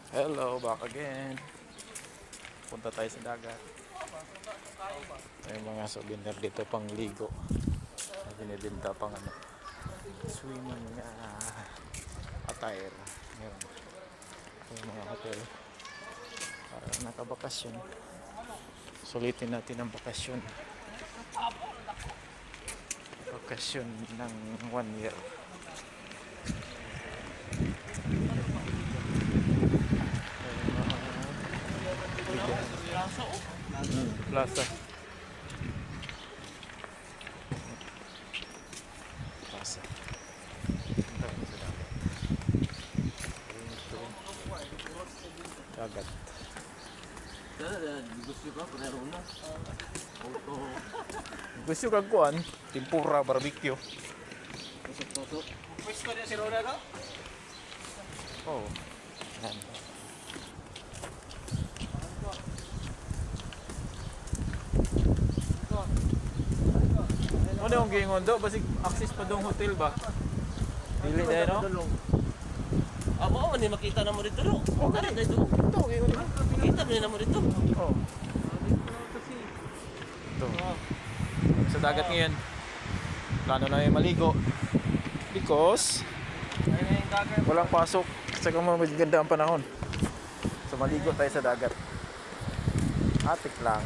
Hello, back again. Punta tayo sa dagat. May mga souvenir dito pang ligo. Binibinta pang swimming attire. Ngayon, yung mga hotel para nakabakasyon. Sulitin natin ang bakasyon. Bakasyon ng 1 year. Plaza. Plaza. Dagat. Gusto kang kuan, tempura barbecue. Pwesto niya si Rona, no? Oh. Yan. Ano yung gingon do? Basig access pa dong hotel ba? Dili dahil no? Amo man ni makita na mo dito, no? Oh, Ano dito? ito, gingon mo. Makita mo na mo dito. Oh. Ito. Sa dagat ngayon. Plano na yung maligo. Because walang pasok. Kasi kung maganda ang panahon. So maligo tayo sa dagat. Atik lang.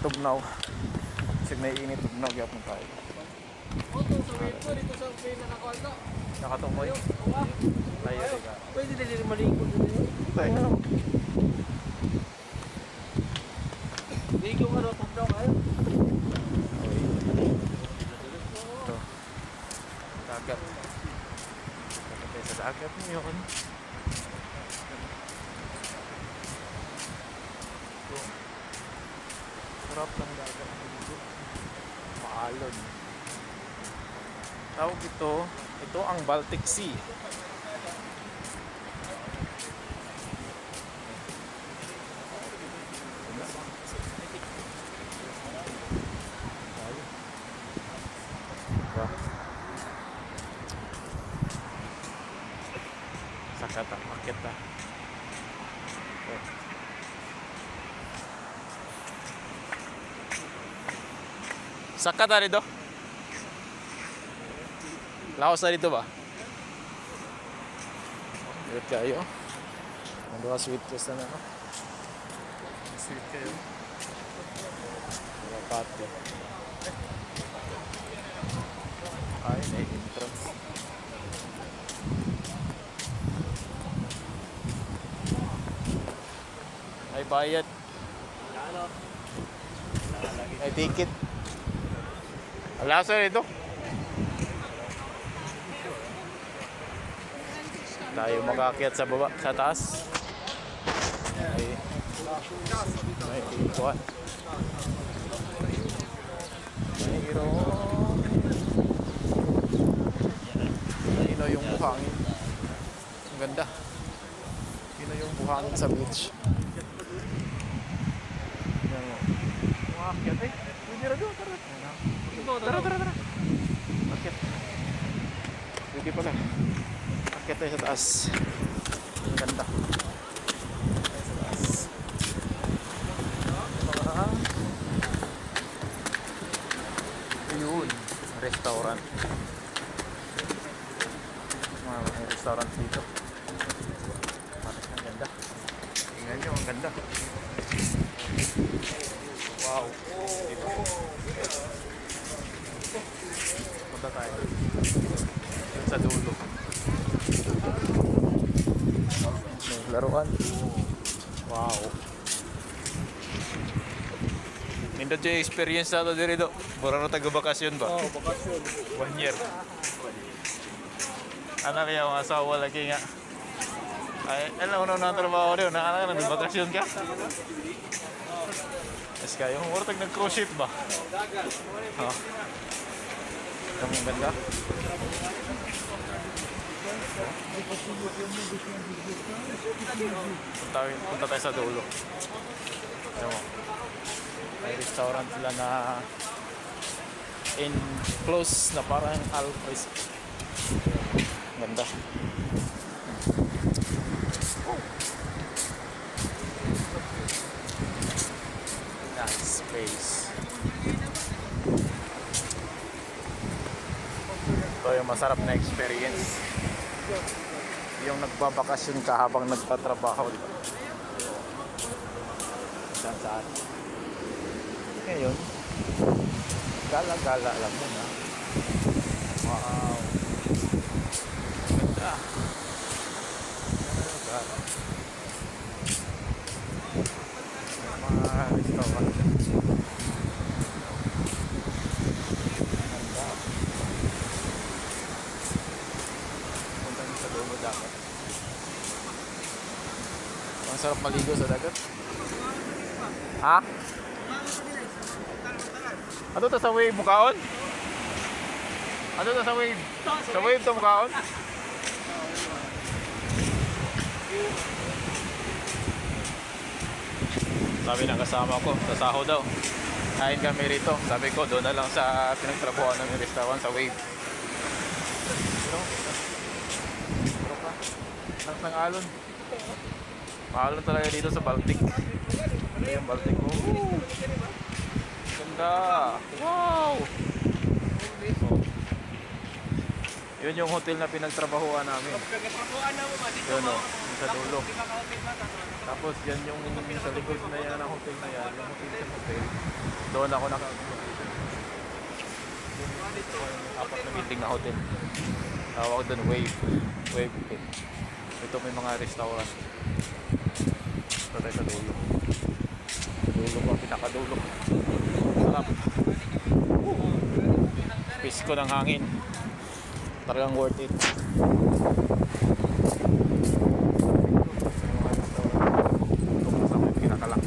Tugnaw. Kasi may init, tugnaw. Gyapon tayo. Nakatumoy. Tayo ka. Pwede na din maligo dito. Tayo. Ligo ka ro daw kayo. Ito. Dagat. Dagat tayo sa dagat ngayon. Ito. Sarap ng dagat. Maalon. Tawag ito ang Baltic Sea. Sakata, makita. Sakata dito. Laos na dito ba? Lihat kayo. Ang dua sweet test na no? Sweet kayo. Mga pati. Ay, may entrance. Ay, bayad. Ay, ticket. Laos na dito. Tayo makaakyat sa baba, sa taas. May ikuan. Mayroon. Ino yung buhangin. Ang ganda. Ino yung buhangin sa beach. Makaakyat eh. Pwede rin doon. Tara. Akyat. Pwede pala. Akyat tayo sa taas. Ang ganda. Sa taas. Ayun. Restaurant. May restaurant dito. Ang ganda. Tingnan nyo, ang ganda. Wow. Dito. Punta tayo. Dito sa dulo. Laruan. Wow. Nindot yung experience na ito dito. Mura na taga-bakasyon ba? Oh, bakasyon. 1 year. Ano kaya mga asawa lagi nga? Ay, alam mo na trabaho rin. Nakala ka na, bakasyon ka? Yes kayo, mura tag nag-cruise ship ba? Ha? Ang ganda. Punta tayo sa dulo. Ayan mo. May restaurant sila na enclosed na parang Alpres. Ganda. masarap na experience. Yung nagbabakasyon ka habang nagtatrabaho, di ba? Saan saan. Ngayon, gala-gala lang muna. Wow. Ganda. Gala. Mga restaurant. Ganda. Punta niyo sa dulo dapat. Ang sarap maligo sa dagat. Ha? Ano to sa wave mukaon? Ano to sa wave? Sa wave to mukaon? Sabi ng kasama ko, sa Saho daw. Kain kami rito. Sabi ko, doon na lang sa pinagtrabuhan ng restaurant sa wave. Pero pa, ng alon. Maalon talaga dito sa Baltic. Ito yung Baltic. Oh. Ganda. Wow. Oh. Yun yung hotel na pinagtrabahuan namin. Yun o, sa dulo. Tapos yan yung sa likod na yan ang hotel na yan. Yung hotel sa hotel. Doon ako naka-location. Apat na building na hotel. Tawag doon Wave. Wave hotel. Ito may mga restaurant. Ito tayo sa dulo. Dulo ko, pinakadulo. Sarap. Pisko ng hangin. Talagang worth it. Kinakalak.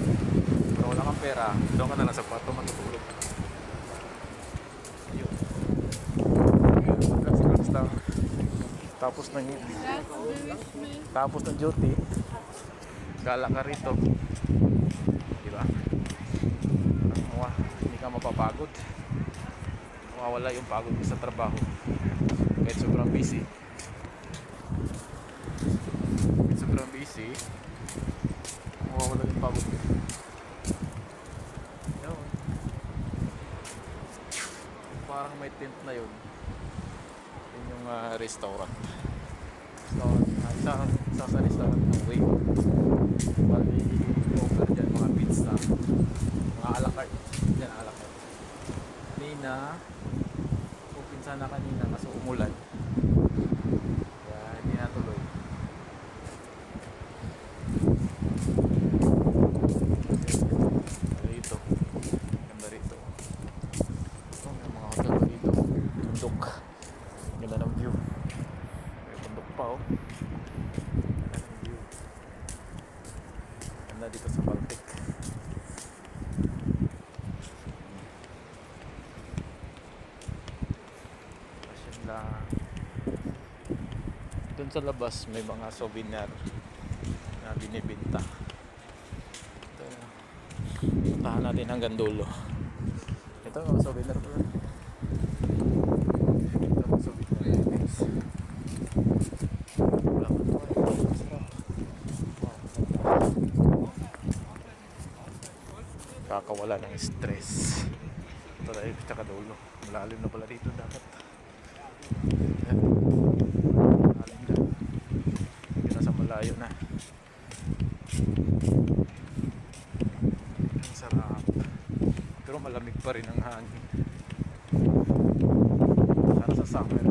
Pero wala kang pera, doon ka na lang sa kwarto, matutulog ka. Ayun. Tapos ng duty, gala ka rito. Diba? Hindi ka mapapagod. Mawawala yung pagod mo sa trabaho. Kahit sobrang busy. Mawawala yung pagod mo. Yun. Parang may tent na yun. Yun yung restaurant. Isa sa restaurant ng Wave. Bali over dyan mga pizza, mga a la carte. Dyan a la carte. Kanina open sana kanina kaso umulan kaya hindi natuloy. Rito ganda rito. Ito may mga hotel pa dito. Tundok. Ganda ng view. May tundok pa oh. Ganda ng view. Ganda dito sa Baltic. Doon sa labas may mga souvenir na binibenta. Ito, puntahan natin hanggang dulo. Ito mga souvenir po. Ito mga souvenir items. Kakawala ng stress. Ito tayo tsaka dulo. Malalim na pala dito dapat. Malayo na. Ang sarap. Pero malamig pa rin ang hangin. Sana sa summer.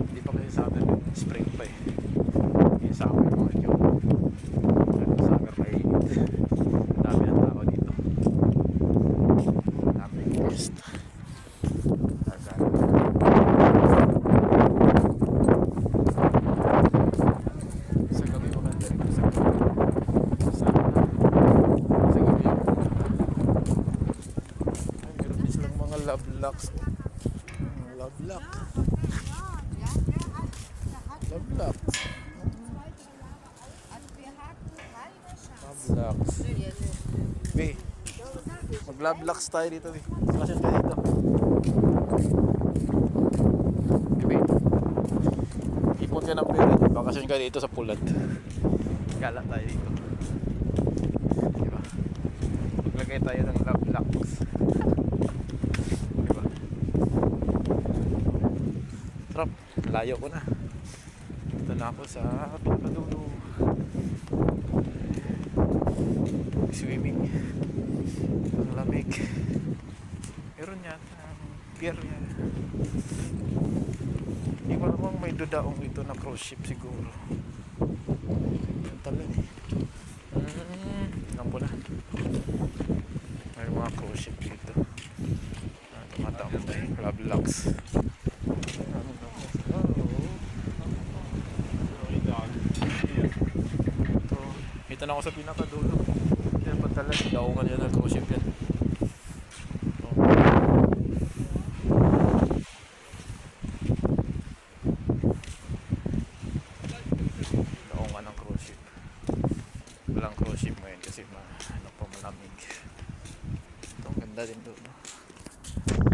Hindi pa kasi summer. Spring pa eh. Yung summer mga June. Summer pa init. Dami ng tao dito. Daming guest. Love lock. Be, mag-love locks tayo dito. Bakasyon tayo dito. Be, ipon ka ng pera. Bakasyon ka dito sa Pulat. Gala tayo dito. Diba? Maglagay tayo ng love locks. sarap. Layo ko na. Ito na ako sa pinakadulo. Swimming. Ang lamig. Meron yan. Pier yan. Hindi ko namang may dudaong ito na cruise ship siguro. Yan talaga eh. Alam ko na. May mga cruise ship dito. Tumatambay. Roblox. Ito na ako sa pinakadulo. Yan pa talaga. Daungan yan ng cruise ship yan. Daungan ng cruise ship. Walang cruise ship ngayon kasi ano pa malamig. Ito ang ganda din doon. No?